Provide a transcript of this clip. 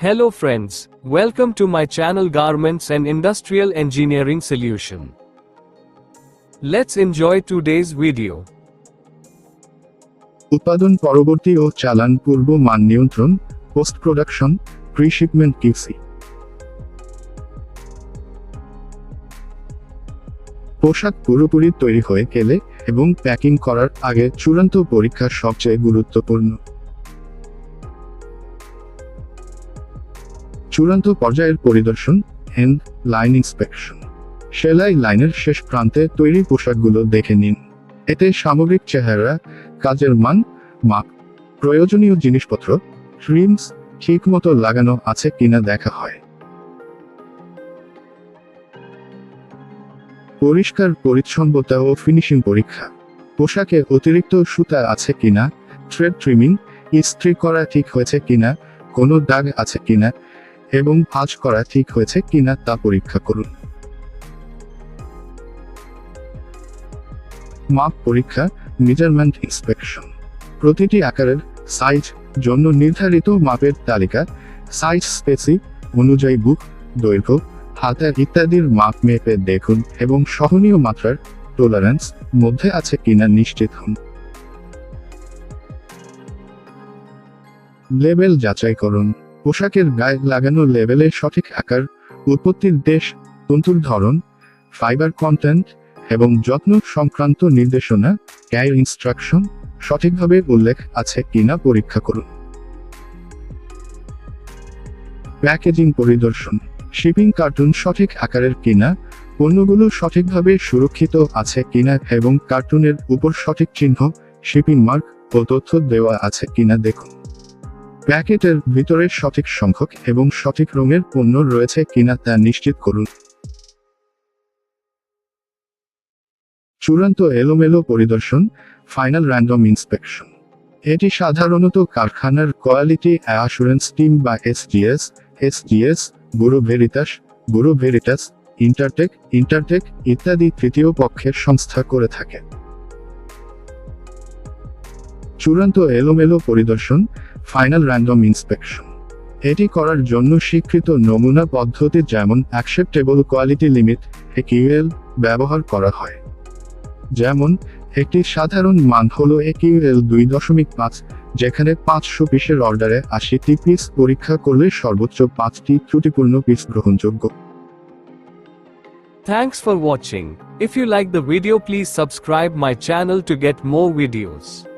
Hello friends, welcome to my channel Garments and Industrial Engineering Solution. Let's enjoy today's video. উৎপাদন পরবর্তী ও চালান পূর্ব মান নিয়ন্ত্রণ, পোস্ট প্রোডাকশন, প্রি-শিপমেন্ট কিউসি। পোশাক পুরোপুরি তৈরি হয়ে গেলে এবং প্যাকিং করার আগে চূড়ান্ত পরীক্ষা সবচেয়ে গুরুত্বপূর্ণ। চূড়ান্ত পর্যায়ের পরিদর্শন, এন্ড লাইন ইন্সপেকশন। সেলাই লাইনের শেষ প্রান্তে তৈরি পোশাকগুলো দেখে নিন। এতে সামগ্রিক চেহারা, কাজের মান, মাপ, প্রয়োজনীয় জিনিসপত্র, ট্রিমস ঠিকমতো লাগানো আছে কিনা দেখা হয়। পরিষ্কার পরিচ্ছন্নতা ও ফিনিশিং পরীক্ষা। পোশাকে অতিরিক্ত সুতা আছে কিনা, থ্রেড ট্রিমিং, ইস্ত্রি করা ঠিক হয়েছে কিনা, কোনো দাগ আছে কিনা এবং ভাঁজ করা ঠিক হয়েছে কিনা তা পরীক্ষা করুন। মাপ পরীক্ষা, মেজারমেন্ট ইন্সপেকশন। প্রতিটি আকারের সাইজ জন্য নির্ধারিত মাপের তালিকা, সাইজ স্পেসি অনুযায়ী বুক, দৈর্ঘ্য, হাতা ইত্যাদির মাপ মেপে দেখুন এবং সহনীয় মাত্রার টলারেন্স মধ্যে আছে কিনা নিশ্চিত হন। লেবেল যাচাই করুন। পোশাকের গায়ে লাগানো লেবেলে সঠিক আকার, উৎপত্তির দেশ, তন্তুর ধরন, ফাইবার কন্টেন্ট এবং যত্ন সংক্রান্ত নির্দেশনা, কেয়ার ইনস্ট্রাকশন সঠিকভাবে উল্লেখ আছে কিনা পরীক্ষা করুন। প্যাকেজিং পরিদর্শন। শিপিং কার্টুন সঠিক আকারের কিনা, পণ্যগুলো সঠিকভাবে সুরক্ষিত আছে কিনা এবং কার্টুনের উপর সঠিক চিহ্ন, শিপিং মার্ক ও তথ্য দেওয়া আছে কিনা দেখুন। প্যাকেটের ভিতরে সঠিক সংখ্যক এবং সঠিক রঙের পণ্য রয়েছে কিনা তা নিশ্চিত করুন। চূড়ান্ত এলোমেলো পরিদর্শন, ফাইনাল র্যান্ডম ইন্সপেকশন। এটি সাধারণত কারখানার কোয়ালিটি অ্যাসুরেন্স টিম বা এসজিএস, ব্যুরো ভেরিটাস, ইন্টারটেক ইত্যাদি তৃতীয় পক্ষের সংস্থা করে থাকে। চূড়ান্ত এলোমেলো পরিদর্শন, ফাইনাল র্যান্ডম ইন্সপেকশন। এটি করার জন্য স্বীকৃত নমুনা পদ্ধতি যেমন অ্যাকসেপ্টেবল কোয়ালিটি লিমিট (AQL) ব্যবহার করা হয়। যেমন একটি সাধারণ মান হল AQL 2.5, যেখানে 500 পিসের অর্ডারে 80টি পিস পরীক্ষা করলে সর্বোচ্চ 5টি ত্রুটিপূর্ণ পিস গ্রহণযোগ্য। Thanks for watching. If you like the video, please subscribe my channel to get more videos.